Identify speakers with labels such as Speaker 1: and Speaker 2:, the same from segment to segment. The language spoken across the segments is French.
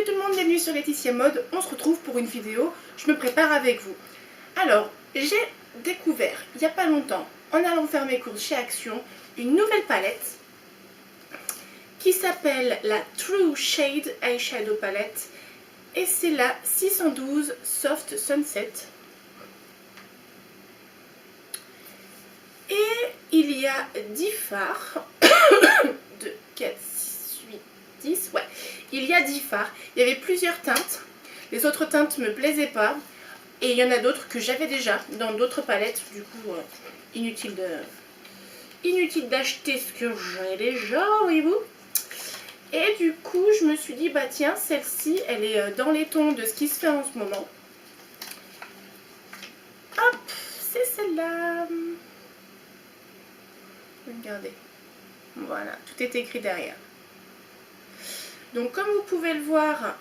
Speaker 1: Salut tout le monde, bienvenue sur Laetitia Mode. On se retrouve pour une vidéo, je me prépare avec vous. Alors, j'ai découvert il n'y a pas longtemps, en allant faire mes courses chez Action, une nouvelle palette qui s'appelle la True Shade Eyeshadow Palette. Et c'est la 612 Soft Sunset. Et il y a 10 fards, 2, 4, 6, 8, 10, ouais, il y a 10 fards. Il y avait plusieurs teintes, les autres teintes ne me plaisaient pas. Et il y en a d'autres que j'avais déjà dans d'autres palettes, du coup, inutile d'acheter ce que j'ai déjà, voyez-vous. Et du coup, je me suis dit, bah tiens, celle-ci, elle est dans les tons de ce qui se fait en ce moment. Hop, c'est celle-là. Regardez. Voilà, tout est écrit derrière. Donc, comme vous pouvez le voir,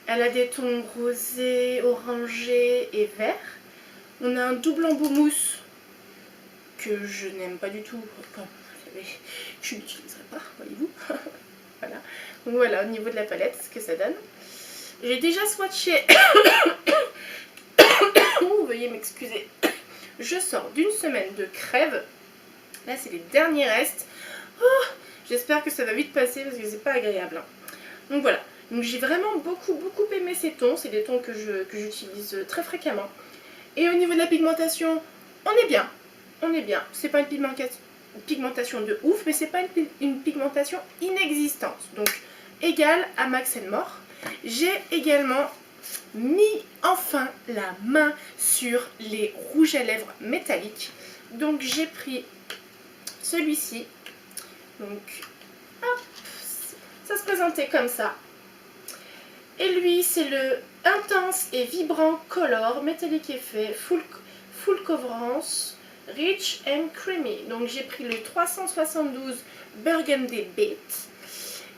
Speaker 1: elle a des tons rosés, orangés et verts. On a un double embout mousse que je n'aime pas du tout. Comme vous savez, je n'utiliserai pas, voyez-vous. Voilà. Donc voilà, au niveau de la palette, ce que ça donne. J'ai déjà swatché. Veuillez m'excuser. Je sors d'une semaine de crève. Là, c'est les derniers restes. Oh, j'espère que ça va vite passer parce que c'est pas agréable. Donc voilà. Donc j'ai vraiment beaucoup aimé ces tons. C'est des tons que j'utilise très fréquemment. Et au niveau de la pigmentation, on est bien. On est bien. C'est pas une pigmentation de ouf, mais c'est pas une pigmentation inexistante. Donc égale à Max More. J'ai également mis enfin la main sur les rouges à lèvres métalliques. Donc j'ai pris celui-ci. Donc hop, ça se présentait comme ça. Et lui, c'est le Intense et Vibrant Color Metallic Effet Full Coverance Rich and Creamy. Donc j'ai pris le 372 Burgundy Beat.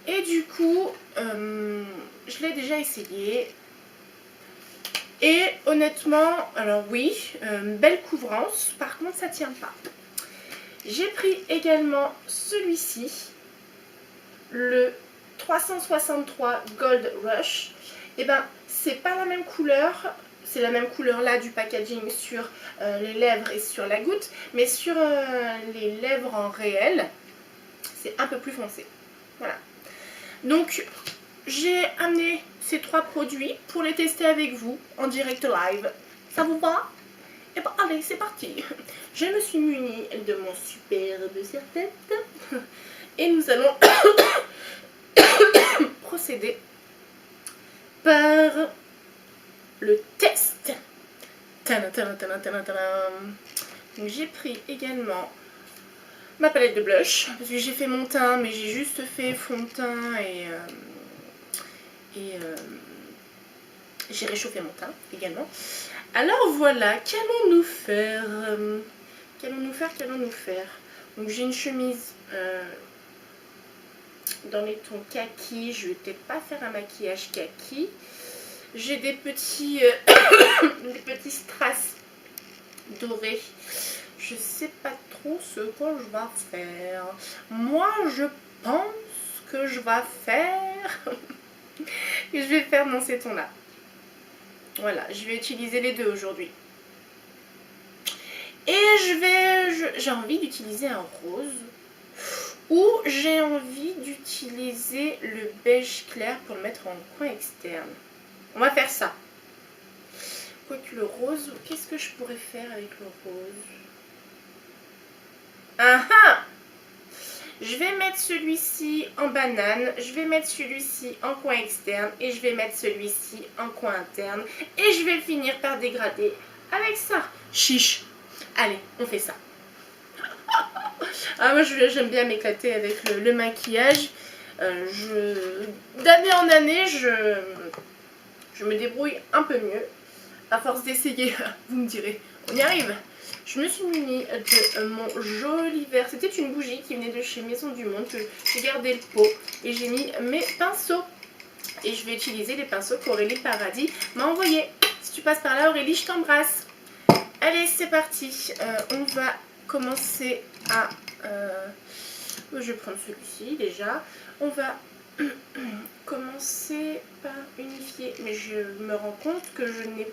Speaker 1: Et du coup, je l'ai déjà essayé. Et honnêtement, alors oui, belle couvrance. Par contre, ça tient pas. J'ai pris également celui-ci, le 363 Gold Rush. Et ben, c'est pas la même couleur. C'est la même couleur là du packaging sur les lèvres et sur la goutte. Mais sur les lèvres en réel, c'est un peu plus foncé. Voilà. Donc, j'ai amené ces 3 produits pour les tester avec vous en direct live. Ça vous va? Et ben allez, c'est parti. Je me suis munie de mon superbe serre-tête. Et nous allons procéder par le test. Donc j'ai pris également ma palette de blush, parce que j'ai fait mon teint, mais j'ai juste fait fond de teint et j'ai réchauffé mon teint également. Alors voilà, qu'allons-nous faire? Qu'allons-nous faire? Donc j'ai une chemise dans les tons kaki. Je vais peut-être pas faire un maquillage kaki. J'ai des petits des petits strass dorés. Je sais pas trop ce que je vais faire. Moi, je pense que je vais faire que je vais faire dans ces tons-là. Voilà, je vais utiliser les deux aujourd'hui. Et j'ai envie d'utiliser un rose. Ou j'ai envie d'utiliser le beige clair pour le mettre en coin externe. On va faire ça. Quoique le rose, qu'est-ce que je pourrais faire avec le rose? Ah ah! Je vais mettre celui-ci en banane, je vais mettre celui-ci en coin externe et je vais mettre celui-ci en coin interne. Et je vais finir par dégrader avec ça. Chiche! Allez, on fait ça. Ah, moi j'aime bien m'éclater avec le maquillage. D'année en année, je me débrouille un peu mieux. À force d'essayer, vous me direz, on y arrive. Je me suis munie de mon joli verre. C'était une bougie qui venait de chez Maison du Monde. J'ai gardé le pot et j'ai mis mes pinceaux. Et je vais utiliser les pinceaux qu'Aurélie Paradis m'a envoyés. Si tu passes par là, Aurélie, je t'embrasse. Allez, c'est parti. On va commencer à... je vais prendre celui-ci déjà. On va commencer commencer par unifier, mais je me rends compte que je n'ai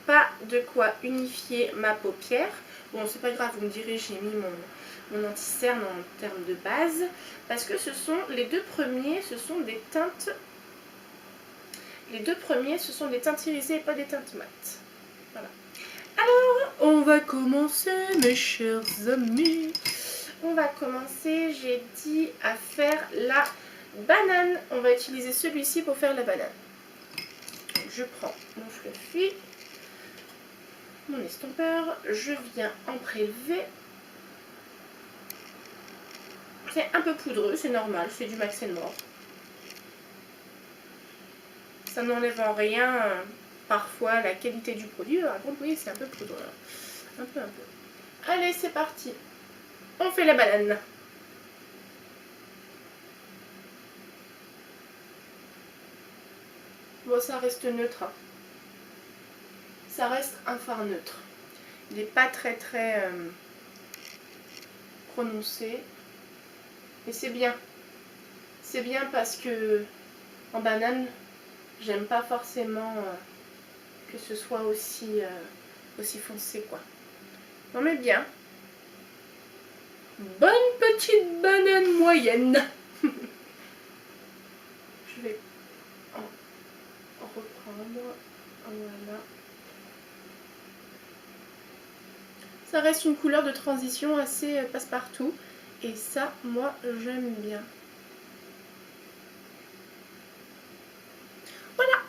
Speaker 1: pas de quoi unifier ma paupière. Bon, c'est pas grave, vous me direz, j'ai mis mon anti-cerne en termes de base, parce que ce sont les deux premiers, ce sont des teintes. Les deux premiers, ce sont des teintes irisées et pas des teintes mates. Voilà. Alors, on va commencer, mes chers amis. On va commencer, j'ai dit, à faire la banane. On va utiliser celui-ci pour faire la banane. Donc, je prends mon fluffy, mon estompeur, je viens en prélever. C'est un peu poudreux, c'est normal, c'est du Max & More. Ça n'enlève en rien, parfois, la qualité du produit. Par contre, oui, c'est un peu poudreux. Un peu. Allez, c'est parti. On fait la banane. Bon, ça reste neutre. Hein. Ça reste un fard neutre. Il n'est pas très prononcé. Et c'est bien. C'est bien parce que en banane, j'aime pas forcément que ce soit aussi foncé, quoi. On met bien. Bonne petite banane moyenne. Je vais en reprendre. Voilà. Ça reste une couleur de transition assez passe-partout. Et ça, moi, j'aime bien. Voilà.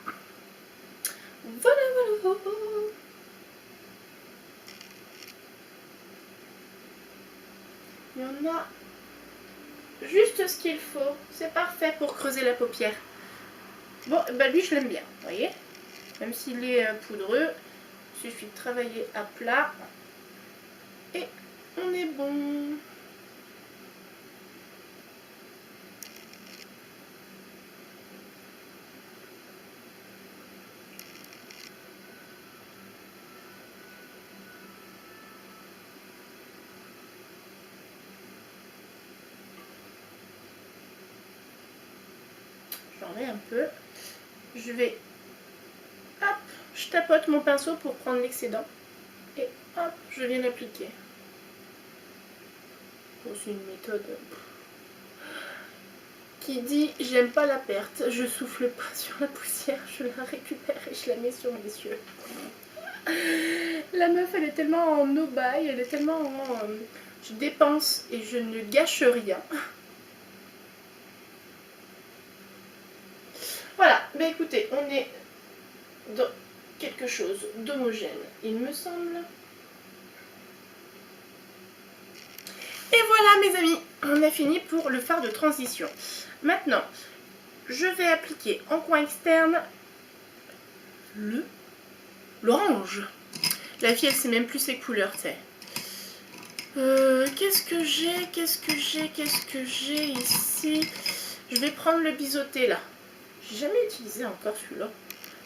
Speaker 1: Voilà. Il y en a juste ce qu'il faut. C'est parfait pour creuser la paupière. Bon, bah lui, je l'aime bien, vous voyez. Même s'il est poudreux, il suffit de travailler à plat. Et on est bon. J'en mets un peu. Je vais, hop, je tapote mon pinceau pour prendre l'excédent. Et hop, je viens l'appliquer. Bon, c'est une méthode qui dit j'aime pas la perte, je souffle pas sur la poussière, je la récupère et je la mets sur mes yeux. La meuf, elle est tellement en no-buy, elle est tellement en je dépense et je ne gâche rien. Voilà, mais écoutez, on est dans quelque chose d'homogène, il me semble. Et voilà mes amis, on a fini pour le fard de transition. Maintenant, je vais appliquer en coin externe l'orange. La fille, elle sait même plus ses couleurs, tu sais. Qu'est-ce que j'ai ici? Je vais prendre le biseauté là. J'ai jamais utilisé encore celui-là.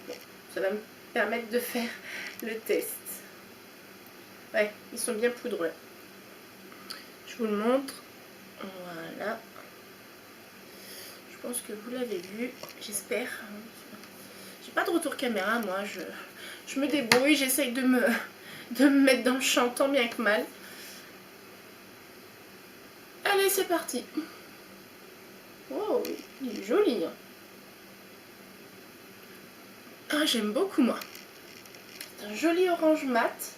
Speaker 1: Bon, ça va me permettre de faire le test. Ouais, ils sont bien poudreux. Je vous le montre. Voilà. Je pense que vous l'avez vu. J'espère. J'ai pas de retour caméra, moi. Je me débrouille. J'essaye de me mettre dans le champ tant bien que mal. Allez, c'est parti. Oh, il est joli. Ah, j'aime beaucoup, moi. C'est un joli orange mat.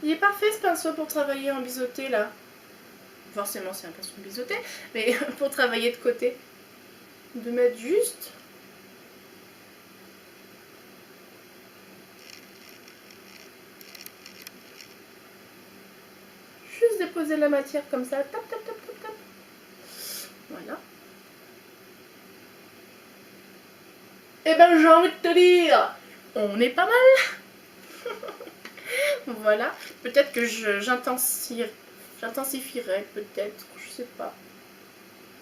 Speaker 1: Il est parfait ce pinceau pour travailler en biseauté là. Forcément c'est un pinceau biseauté, mais pour travailler de côté. De mettre juste. Juste déposer la matière comme ça. Tap, tap, tap, tap, tap. Voilà. Et ben j'ai envie de te dire, on est pas mal. Voilà, peut-être que j'intensifierai, peut-être, je sais pas.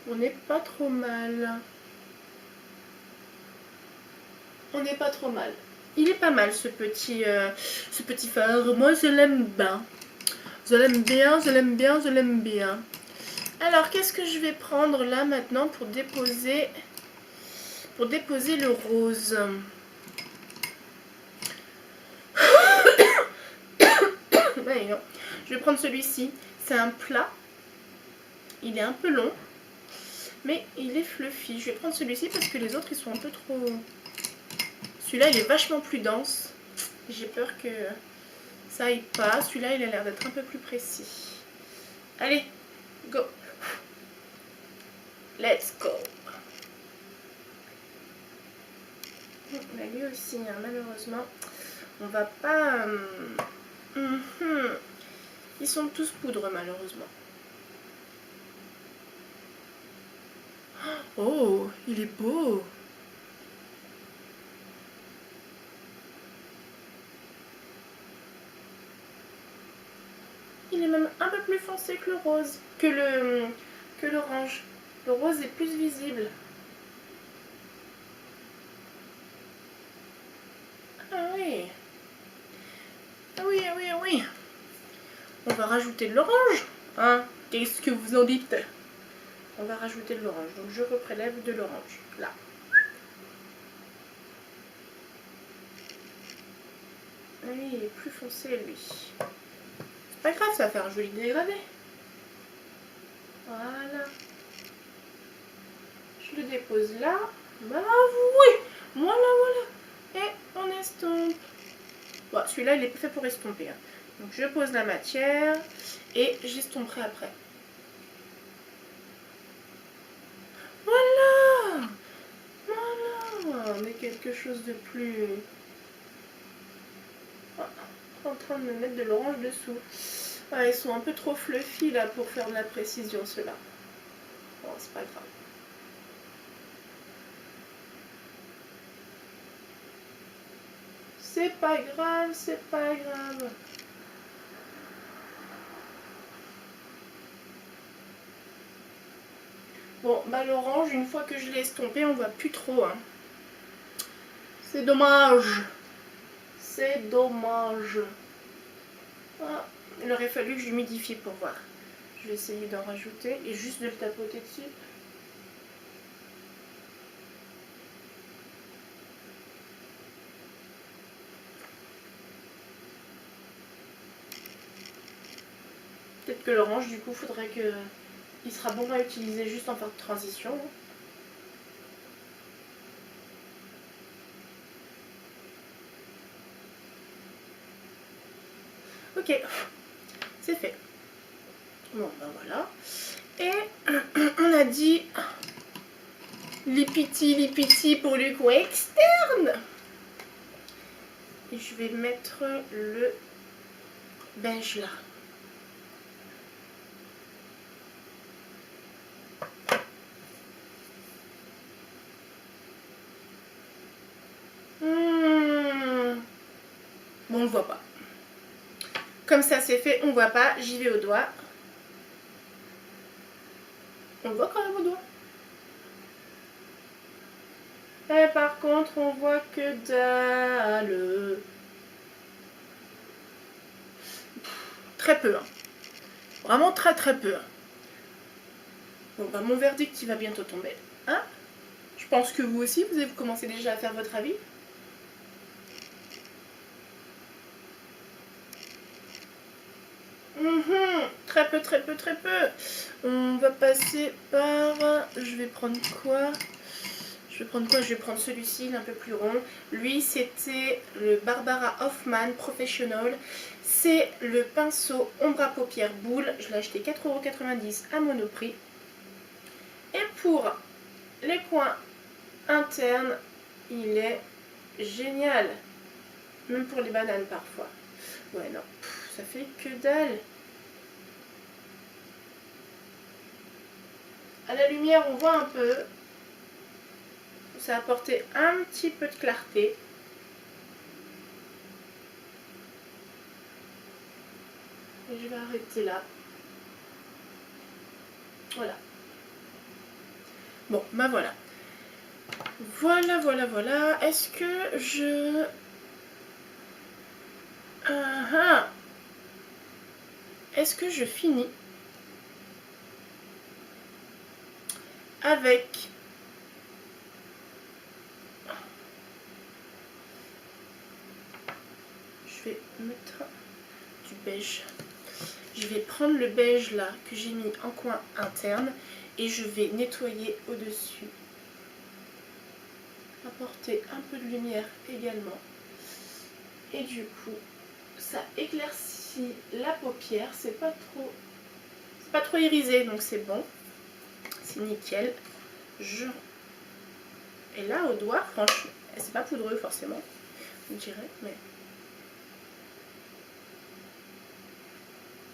Speaker 1: On n'est pas trop mal. On n'est pas trop mal. Il est pas mal ce petit fard, moi je l'aime bien. Je l'aime bien, je l'aime bien, je l'aime bien. Alors, qu'est-ce que je vais prendre là maintenant pour déposer le rose? Ouais, non. Je vais prendre celui-ci. C'est un plat. Il est un peu long, mais il est fluffy. Je vais prendre celui-ci parce que les autres, ils sont un peu trop... Celui-là, il est vachement plus dense. J'ai peur que ça aille pas. Celui-là, il a l'air d'être un peu plus précis. Allez, go. Let's go. Mais lui aussi, hein, malheureusement, on va pas... Ils sont tous poudre, malheureusement. Oh, il est beau. Il est même un peu plus foncé que le rose, que l'orange. Le rose est plus visible. Ah oui. Ah oui, ah oui, ah oui. On va rajouter de l'orange. Hein? Qu'est-ce que vous en dites? On va rajouter de l'orange. Donc je reprélève de l'orange. Là. Ah oui, il est plus foncé lui. C'est pas grave, ça va faire un joli dégradé. Voilà. Je le dépose là. Bah oui. Voilà, voilà. Et on estompe. Bon, celui-là, il est fait pour estomper. Hein. Donc je pose la matière et j'estomperai après. Voilà. Voilà. On est quelque chose de plus... Oh, en train de me mettre de l'orange dessous. Ah, ils sont un peu trop fluffy là pour faire de la précision ceux-là. Bon, c'est pas grave. C'est pas grave, c'est pas grave. Bon, bah l'orange, une fois que je l'ai estompé, on voit plus trop. Hein. C'est dommage. C'est dommage. Ah, il aurait fallu que je l'humidifie pour voir. Je vais essayer d'en rajouter et juste de le tapoter dessus. Peut-être que l'orange, du coup, faudrait que... Il sera bon à utiliser juste en fin de transition. Ok, c'est fait. Bon, ben voilà. Et on a dit lipiti pour le coin externe. Et je vais mettre le beige là. Bon, on ne voit pas. Comme ça c'est fait, on ne voit pas. J'y vais au doigt. On le voit quand même au doigt. Et par contre, on voit que dalle. Très peu. Hein. Vraiment très très peu. Bon, bah mon verdict, il va bientôt tomber. Hein? Je pense que vous aussi, vous avez commencé déjà à faire votre avis. Très peu, très peu, très peu. On va passer par... Je vais prendre quoi? Je vais prendre celui-ci, il est un peu plus rond. Lui, c'était le Barbara Hoffman Professional. C'est le pinceau ombre à paupières boule. Je l'ai acheté 4,90 € à Monoprix. Et pour les coins internes, il est génial. Même pour les bananes parfois. Ouais, non, ça fait que dalle. À la lumière, on voit un peu. Ça a apporté un petit peu de clarté. Et je vais arrêter là. Voilà. Bon, bah voilà. Voilà, voilà, voilà. Est-ce que je... est-ce que je finis avec je vais mettre du beige. Je vais prendre le beige là que j'ai mis en coin interne et je vais nettoyer au-dessus. Apporter un peu de lumière également. Et du coup, ça éclaircit la paupière. C'est pas trop irisé, donc c'est bon. C'est nickel. Et là, au doigt, franchement, c'est pas poudreux forcément, je dirais, mais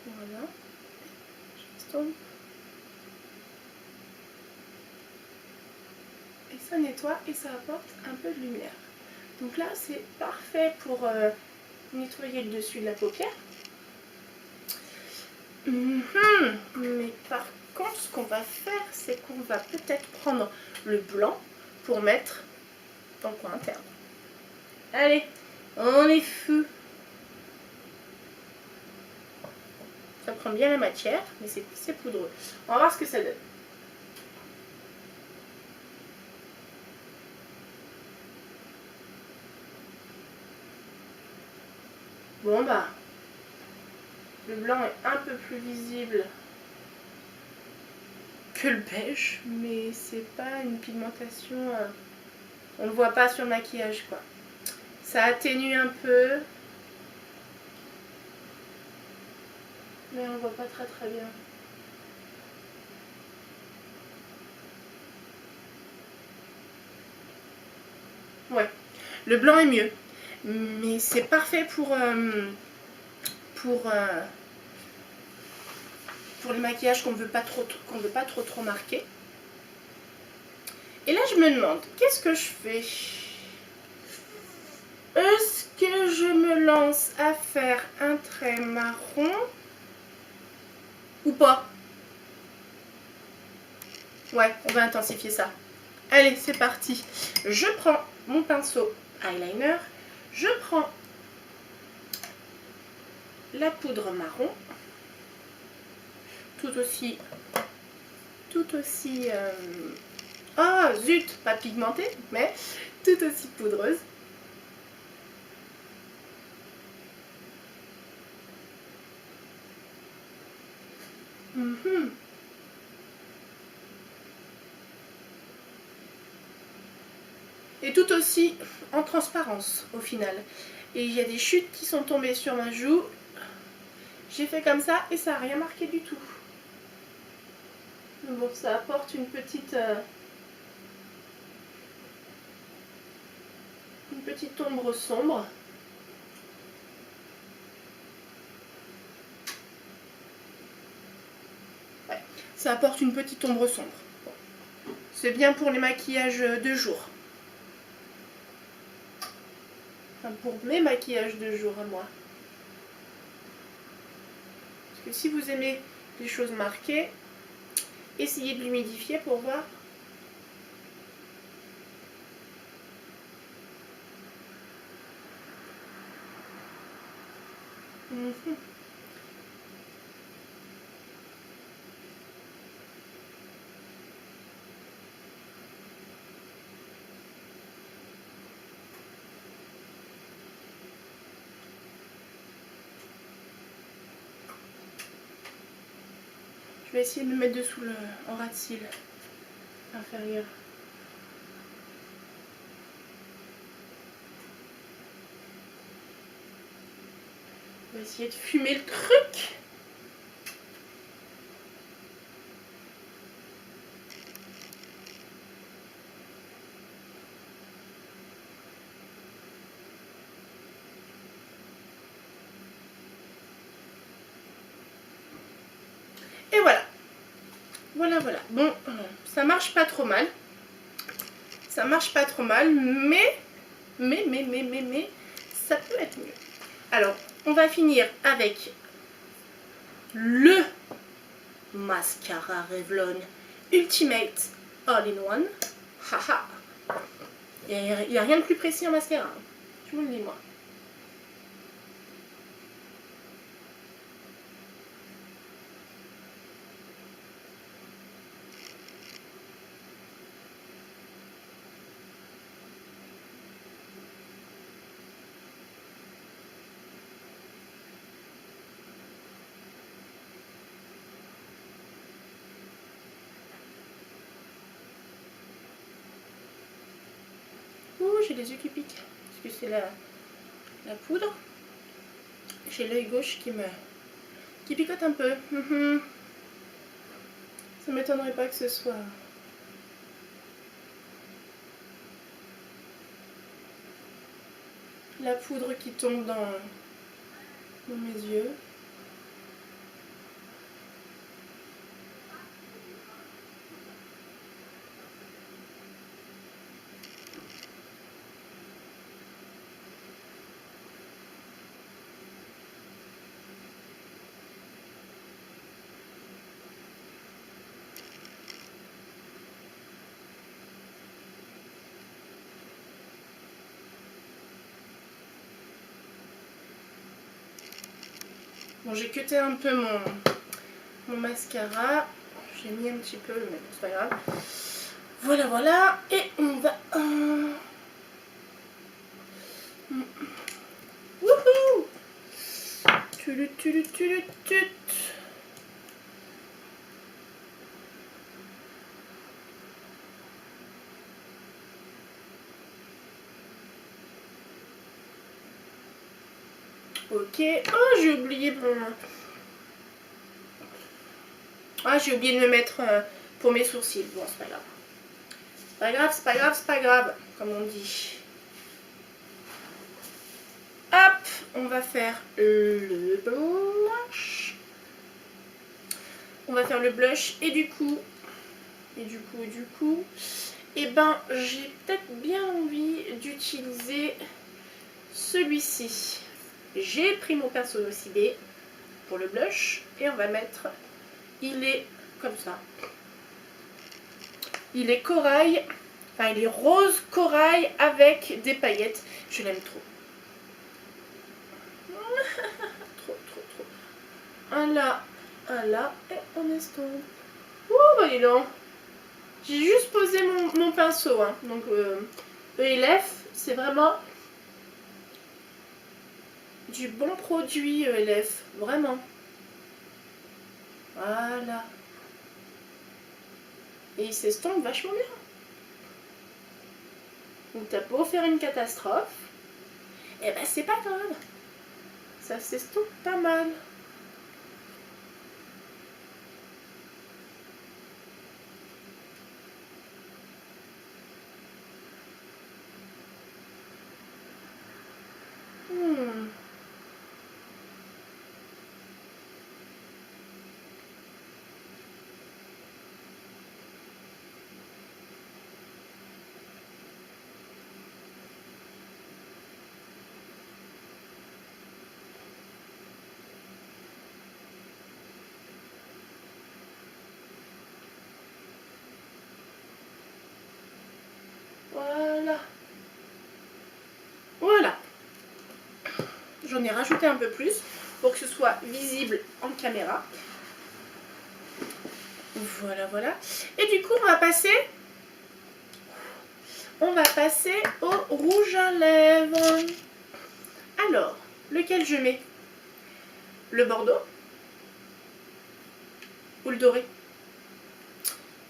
Speaker 1: voilà. Et ça nettoie et ça apporte un peu de lumière. Donc là, c'est parfait pour nettoyer le dessus de la paupière. Mais par contre, ce qu'on va faire, c'est qu'on va peut-être prendre le blanc pour mettre dans le coin interne. Allez, on est fou. Ça prend bien la matière, mais c'est poudreux. On va voir ce que ça donne. Bon bah, le blanc est un peu plus visible que le beige, mais c'est pas une pigmentation, on le voit pas sur le maquillage quoi. Ça atténue un peu, mais on voit pas très bien. Ouais, le blanc est mieux, mais c'est parfait pour les maquillages qu'on ne veut pas trop marquer. Et là je me demande, qu'est-ce que je fais? Est-ce que je me lance à faire un trait marron ou pas? Ouais, on va intensifier ça. Allez, c'est parti. Je prends mon pinceau eyeliner, je prends la poudre marron, tout aussi oh zut, pas pigmentée, mais tout aussi poudreuse. Et tout aussi en transparence au final. Et il y a des chutes qui sont tombées sur ma joue. J'ai fait comme ça et ça n'a rien marqué du tout. Bon, ça apporte une petite ombre sombre. Ouais, ça apporte une petite ombre sombre. Bon. C'est bien pour les maquillages de jour. Enfin, pour mes maquillages de jour à moi. Parce que si vous aimez les choses marquées, essayez de l'humidifier pour voir. Je vais essayer de me mettre dessous en ras de cils inférieur. On va essayer de fumer le truc. Et voilà. Voilà. Bon, ça marche pas trop mal. Ça marche pas trop mal, mais ça peut être mieux. Alors, on va finir avec le mascara Revlon Ultimate All-in-One. Haha. Il n'y a rien de plus précis en mascara. Je vous le dis moi. j'ai les yeux qui piquent. Parce que c'est la poudre. J'ai l'œil gauche qui picote un peu. Ça m'étonnerait pas que ce soit la poudre qui tombe dans mes yeux. Bon, j'ai cuté un peu mon mascara. J'ai mis un petit peu, mais bon, c'est pas grave. Voilà, voilà. Et on va... Wouhou! Tulut. Ok. Oh, j'ai oublié mon... Ah, j'ai oublié de me mettre pour mes sourcils. Bon, c'est pas grave. C'est pas grave, comme on dit. Hop, on va faire le blush. On va faire le blush et du coup, et ben j'ai peut-être bien envie d'utiliser celui-ci. J'ai pris mon pinceau OCD pour le blush et on va mettre, il est comme ça. Il est corail, enfin il est rose corail avec des paillettes. Je l'aime trop. Trop. Un là, et on estompe. Ouh, bah dis donc. J'ai juste posé mon pinceau. Hein. Donc, ELF, c'est vraiment du bon produit ELF. Vraiment. Voilà. Et il s'estompe vachement bien. Donc, t'as beau faire une catastrophe, et ben c'est pas grave. Ça s'estompe pas mal. Voilà. J'en ai rajouté un peu plus pour que ce soit visible en caméra. Voilà. Et du coup, on va passer au rouge à lèvres. Alors, lequel je mets? Le bordeaux ou le doré?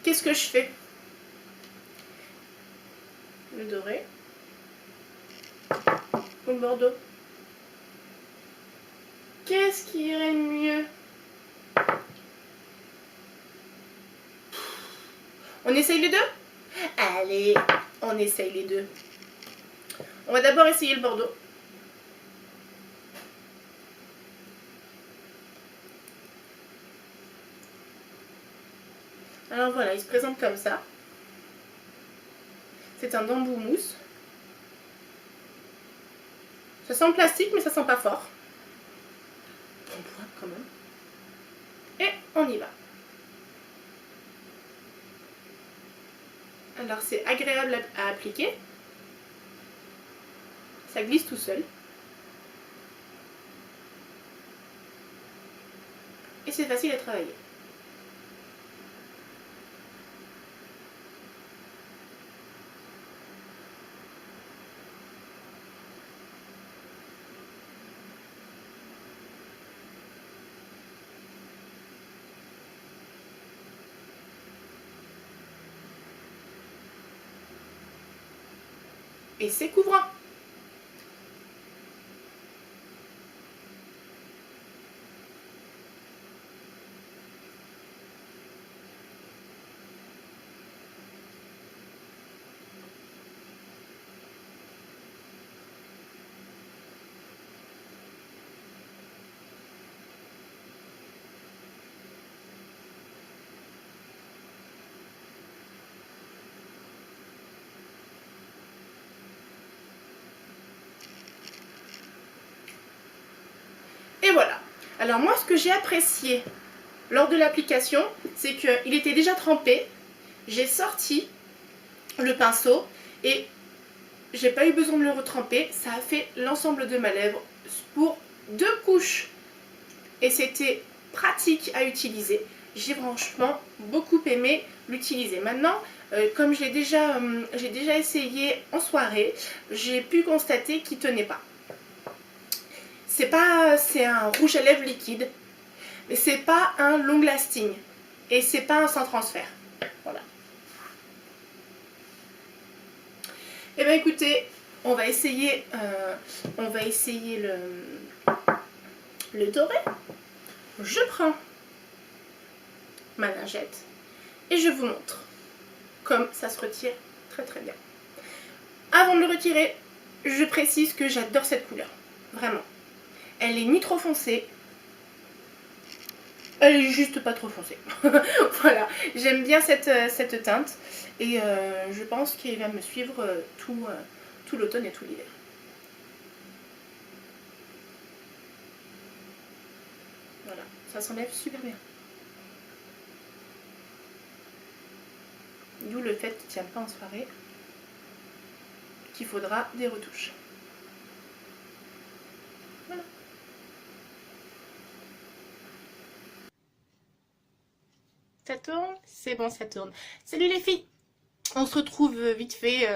Speaker 1: Qu'est-ce que je fais? Le doré ou le bordeaux? Qu'est-ce qui irait mieux? On essaye les deux? Allez, on essaye les deux. On va d'abord essayer le bordeaux. Alors voilà, il se présente comme ça. C'est un bambou mousse. Ça sent le plastique, mais ça sent pas fort. On voit quand même. Et on y va. Alors c'est agréable à appliquer. Ça glisse tout seul. Et c'est facile à travailler. et c'est couvrant. Et voilà. Alors moi, ce que j'ai apprécié lors de l'application, c'est qu'il était déjà trempé. J'ai sorti le pinceau et j'ai pas eu besoin de le retremper. Ça a fait l'ensemble de ma lèvre pour 2 couches. Et c'était pratique à utiliser. J'ai franchement beaucoup aimé l'utiliser. Maintenant, comme j'ai déjà essayé en soirée, j'ai pu constater qu'il tenait pas. C'est un rouge à lèvres liquide, mais c'est pas un long lasting et c'est pas un sans transfert. Voilà. Et bien écoutez, on va essayer le doré. Je prends ma lingette et je vous montre comme ça se retire très très bien. Avant de le retirer, je précise que j'adore cette couleur, vraiment. Elle est ni trop foncée, elle est juste pas trop foncée. Voilà, j'aime bien cette teinte et je pense qu'elle va me suivre tout l'automne et tout l'hiver. Voilà, ça s'enlève super bien. D'où le fait qu'il ne tient pas en soirée, qu'il faudra des retouches. Voilà. Ça tourne? C'est bon, ça tourne. Salut les filles! On se retrouve vite fait.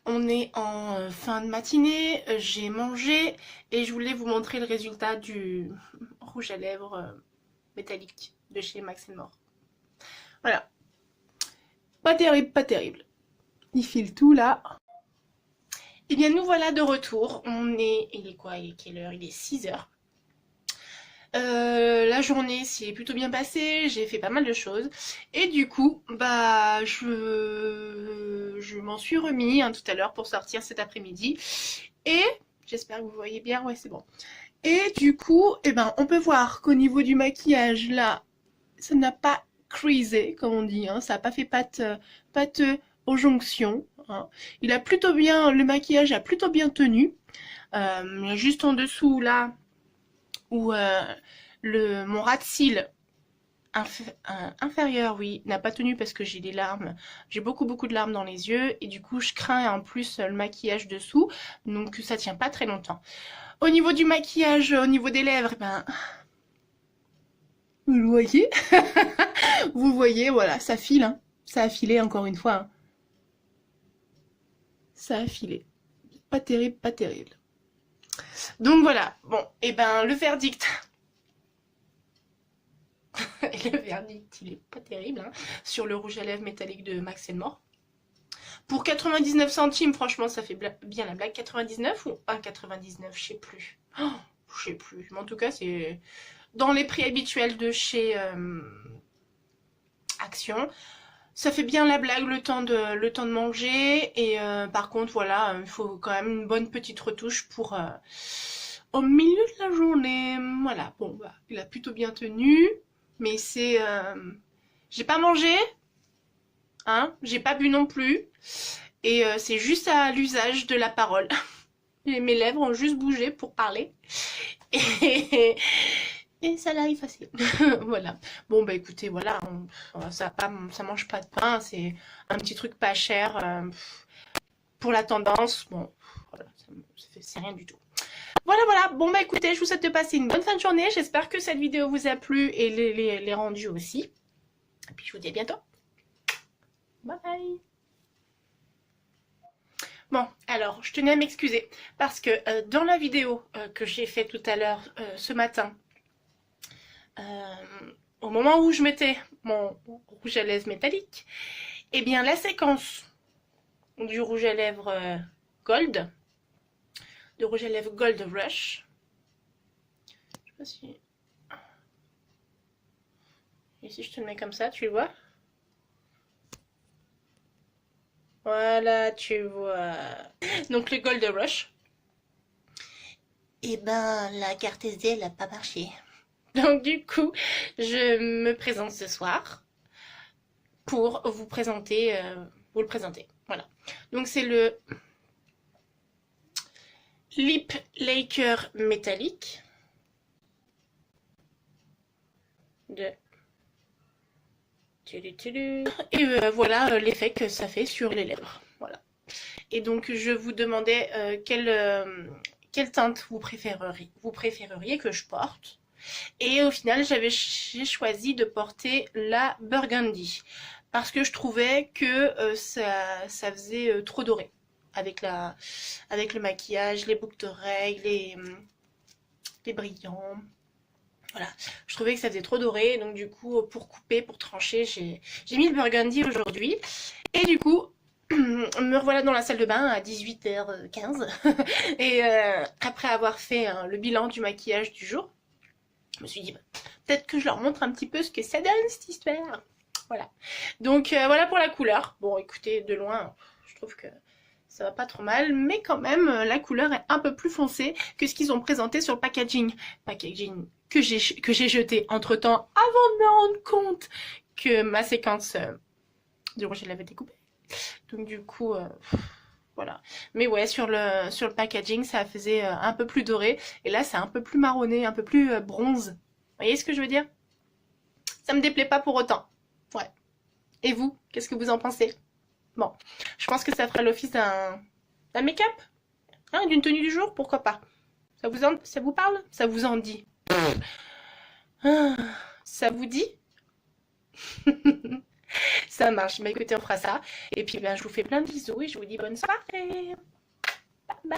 Speaker 1: On est en fin de matinée. J'ai mangé et je voulais vous montrer le résultat du rouge à lèvres métallique de chez Max More. Voilà. Pas terrible, pas terrible. Il file tout là. Et bien nous voilà de retour. Il est quoi? Il est quelle heure? Il est 6h. La journée s'est plutôt bien passée, j'ai fait pas mal de choses et du coup bah je m'en suis remis tout à l'heure pour sortir cet après-midi et j'espère que vous voyez bien, ouais c'est bon. Et du coup on peut voir qu'au niveau du maquillage là ça n'a pas creasé comme on dit, ça n'a pas fait pâteux aux jonctions, Il a plutôt bien, le maquillage a plutôt bien tenu, juste en dessous là où mon ras de cils inférieur, oui, n'a pas tenu parce que j'ai des larmes, j'ai beaucoup de larmes dans les yeux et du coup je crains en plus le maquillage dessous, donc ça tient pas très longtemps. Au niveau du maquillage, au niveau des lèvres, vous le voyez, vous voyez, voilà, ça file, ça a filé encore une fois, ça a filé, pas terrible, pas terrible. Donc voilà, bon, le verdict. Le verdict, il est pas terrible, sur le rouge à lèvres métallique de Max More. Pour 99 centimes, franchement, ça fait bien la blague. 99 ou 1,99, je sais plus. Oh, je sais plus. Mais en tout cas, c'est dans les prix habituels de chez Action. Ça fait bien la blague le temps de manger. Et par contre, voilà, il faut quand même une bonne petite retouche pour au milieu de la journée. Voilà, bon, bah, il a plutôt bien tenu. Mais c'est... j'ai pas mangé, j'ai pas bu non plus. Et c'est juste à l'usage de la parole. Et mes lèvres ont juste bougé pour parler. Et ça l'arrive facile. Voilà. Bon, bah écoutez, voilà. Ça mange pas de pain. C'est un petit truc pas cher. Pour la tendance, bon, voilà, c'est rien du tout. Voilà. Bon, bah écoutez, je vous souhaite de passer une bonne fin de journée. J'espère que cette vidéo vous a plu et les rendus aussi. Et puis je vous dis à bientôt. Bye. Bon, alors, je tenais à m'excuser parce que dans la vidéo que j'ai fait tout à l'heure, ce matin, au moment où je mettais mon rouge à lèvres métallique, la séquence du rouge à lèvres Gold. De rouge à lèvres Gold Rush. Je sais pas si... Et si je te le mets comme ça, tu le vois? Voilà, tu vois. Donc le Gold Rush. Et ben, la carte SD, elle n'a pas marché. Donc du coup, je me présente ce soir pour vous présenter, vous le présenter. Voilà. Donc c'est le Lip Laker métallique de... Et voilà l'effet que ça fait sur les lèvres. Voilà. Et donc je vous demandais quelle teinte vous préféreriez que je porte. Et au final, j'ai choisi de porter la Burgundy. Parce que je trouvais que ça faisait trop doré. Avec le maquillage, les boucles d'oreilles, les brillants. Voilà, je trouvais que ça faisait trop doré, donc du coup, pour couper, pour trancher, j'ai mis le Burgundy aujourd'hui. Et du coup, me revoilà dans la salle de bain à 18h15. Et après avoir fait le bilan du maquillage du jour, je me suis dit, bah, peut-être que je leur montre un petit peu ce que ça donne, cette histoire. Voilà. Donc voilà pour la couleur. Bon, écoutez, de loin, je trouve que ça va pas trop mal, mais quand même, la couleur est un peu plus foncée que ce qu'ils ont présenté sur le packaging. Packaging que j'ai jeté entre-temps avant de me rendre compte que ma séquence du rouge, je l'avais découpée. Donc du coup, voilà. Mais ouais, sur le packaging, ça faisait un peu plus doré. Et là, c'est un peu plus marronné, un peu plus bronze. Vous voyez ce que je veux dire? Ça me déplaît pas pour autant. Ouais. Et vous, qu'est-ce que vous en pensez? Bon, je pense que ça fera l'office d'un make-up, hein, d'une tenue du jour, pourquoi pas. Ça vous parle? Ça vous en dit? Ah, ça vous dit? Ça marche. Bah écoutez, on fera ça. Et puis ben, je vous fais plein de bisous et je vous dis bonne soirée. Bye bye.